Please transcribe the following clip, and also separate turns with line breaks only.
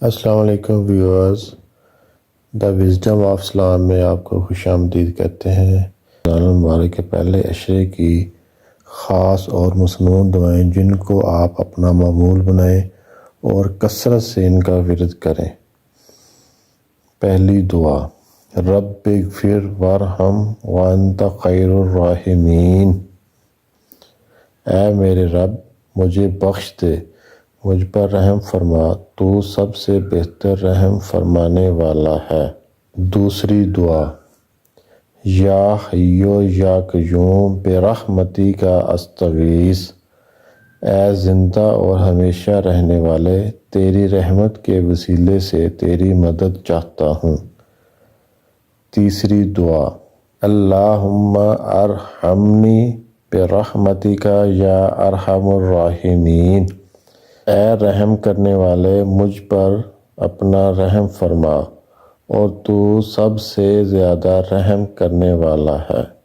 السلام علیکم viewers, the wisdom of اسلام میں آپ کو خوش آمدید کہتے ہیں۔ رمضان المبارک کے پہلے عشرے کی خاص اور مصنون دعائیں جن کو آپ اپنا معمول بنائیں اور کثرت سے ان کا ورد کریں۔ پہلی دعا، رب اغفر وارحم وانت خیر الراحمین۔ اے میرے رب، مجھے بخش دے، مجھ پر رحم فرما، تو سب سے بہتر رحم فرمانے والا ہے۔ دوسری دعا، یا حیو یا قیوم برحمتک استغیث۔ اے زندہ اور ہمیشہ رہنے والے، تیری رحمت کے وسیلے سے تیری مدد چاہتا ہوں۔ تیسری دعا، اللہم ارحمنی برحمتک یا ارحم الراحمین۔ اے رحم کرنے والے، مجھ پر اپنا رحم فرما، اور تو سب سے زیادہ رحم کرنے والا ہے۔